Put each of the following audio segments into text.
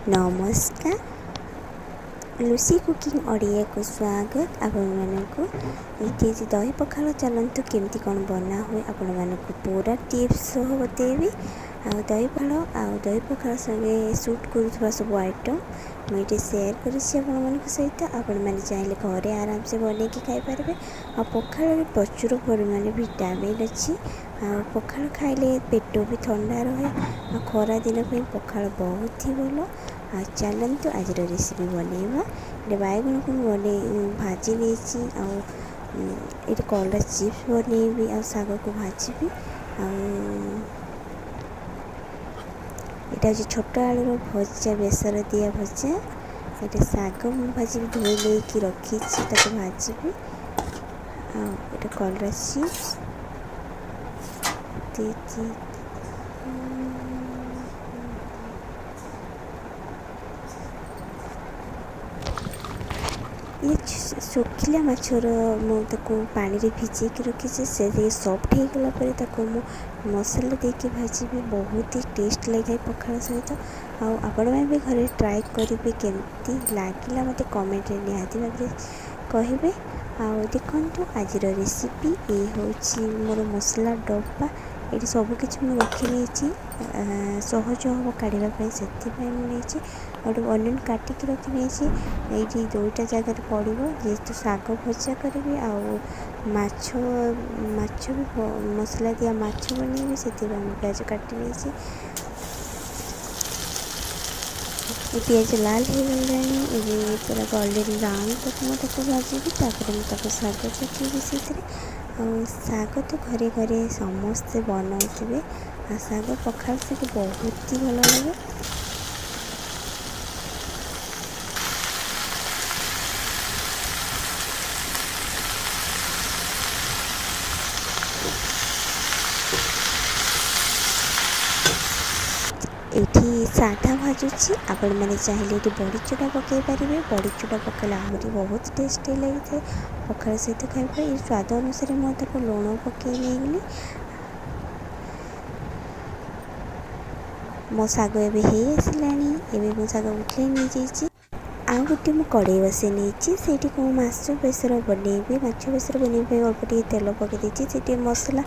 नमस्कार। Lucy cooking Odia को स्वागत। आपण मानकु ये दही पखाल चलतु केमती कौन बना हुए आपण मानकु पूरा टिप्स सह बतेबी। दही पखाल संगे सुट करुवा सब आइटम मुझे सेयार करी सहित आपण मैंने चाहिए घरे आराम से बन के खाईपारे। आ पखाल प्रचुर परिमाण विटामिन अच्छी। पखाल खाइले पेट भी ठंडा रहे। खरा दिन पखाल बहुत ही भल। चलतु आज रेसिपी बनइबा। बैगन को बने भाजी नहीं कलरा चिप्स बनइबी। आ साग को भाजी यहाँ छोट आलूर भजा बेसर दिया भजा। ये साग भाजी धोई लेके रखी भाजी कलरा चिप्स ये सुखिला माछर मुझे पानी रे भिजेक रखी से सफ्ट हो गला मसला देके भाजी भी बहुत ही टेस्ट लगे पखाल सहित। आपण भी घरे ट्राए करेंगे केमती लगिला मत कमेंट निहाती भाव कहे। देखु आज रेसिपी ये हूँ मोर मसला डब्बा। ये सबकि मुझे रखी नहीं सहज हम काढ़ापी से गोटे अनियन काटिक रखी नहीं। ये दुईटा जगह पड़ो जेहेतु साग भजा करी माछ भी मसला दिया माछ बनइबी से प्याज काटी नहीं। प्याज लाल हो गलानी पूरा गोल्डन ब्राउन तक मुझे भाजी मुझे साग चखेबी से साग तो घरे घरे समस्ते बनाऊे। साग पखाल से बहुत ही भल लगे। ये साधा भाजुची आपण मैंने चाहिए ये बड़ी चूड़ा पकई पारे। बड़ी चूड़ा पकड़े आहरी बहुत टेस्टी लगी था पखाल सहित खाइबा। ये स्वाद अनुसार मुझे लुण पकई नहीं मो साग एवं आसला। मो साग उठे नहीं जाइए। आउ गोटे मुझे कड़े बसई नहीं माछ बेसर बनइबी। माछ बेसर बनइबा अल्प टे तेल पकई से मसला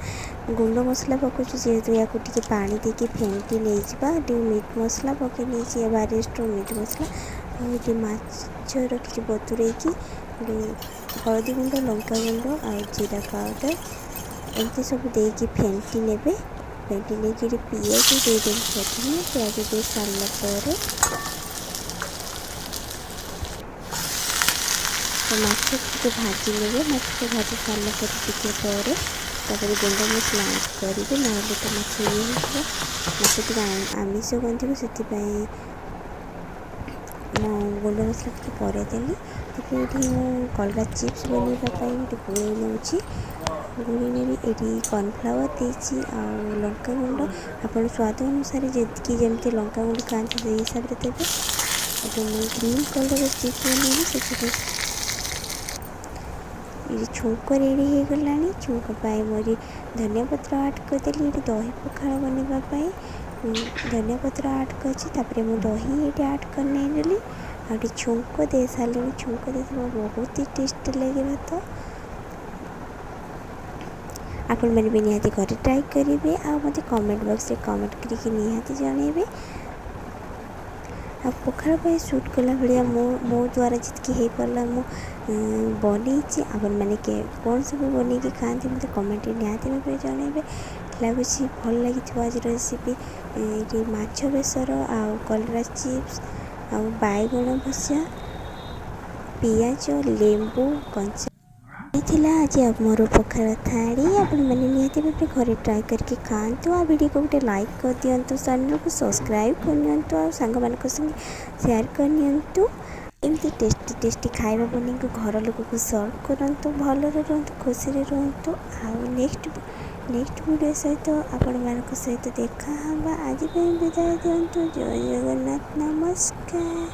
गुंड मसला पकाऊँ जेहेतु या पानी देके फेंटी नहीं मीट मसला पकई नहीं बारिश मीट मसला ये माछ रखी बतुरे हलदी गुंड लंका गुंड आ जीरा पाउडर एमती सब देकी फेंटी ने फेंटी नहीं पियाज देदेवी। प्रथम पियाज दे सारापर माछ को भाजी ने माछ को भाजी सारापर गुंड मसला ऐड करेंगे ना तो माछ ये माछ टे आमिष गंधे से गुंड मसला टे पर देली। ये कलरा चिप्स बनवाई गोटे गुड़ी नेबी ये कॉर्नफ्लावर देती लंका गुंड आप स्वाद अनुसार जमी लंका गुंड खाते से हिसाब से देवे। ग्रीन कलर चिप्स बनइबी से ये छुंक रेडी हो गलानी। छुंक मोरी धनिया पत्र ऐड करदेली। ये दही पखाल बनवाई धनिया पत्र ऐड कर मु दही ये ऐड करनेली आ छुंक दे सारे। छुंक दे बहुत ही टेस्ट लगे भात। आपण मैंने भी निहाती घरे ट्राए करेंगे। मत कमेंट बॉक्स में कमेंट करके निहाती जनइबे। पखाल पर सुट कला भाया मो द्वारा जितकी हो पाला मु बनई। आप मैंने कौन सब बन के खाते मतलब कमेंट निहाती भाव जनइबे। लगुच भल लगी आज रेसिपी। ये माछ बेसर आ कलरा चिप्स आ बैगन भजा पियाज लेंबू कंचा आज मोर पखाल थाड़ी। आप मैंने निहाती भाव घरे ट्राए करके खातु। आ वीडियो को गोटे लाइक कर दिंतु चैनल को सब्सक्राइब करनी आ सांग मान संगे शेयर करनी। एमती टेस्टी टेस्टी खाଇବା बन घर लोक को सर्व करूँ। भल रुहतु खुशी रुहतु। नेक्स्ट वीडियो सहित आपण मान सहित देखा आज विदाय दिंतु। जय जगन्नाथ नमस्कार।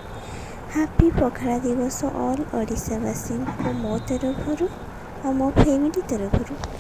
हैप्पी पखाल दिवस ऑल ओडिशावासी को मो तरफ और मो फैमिली तरफ।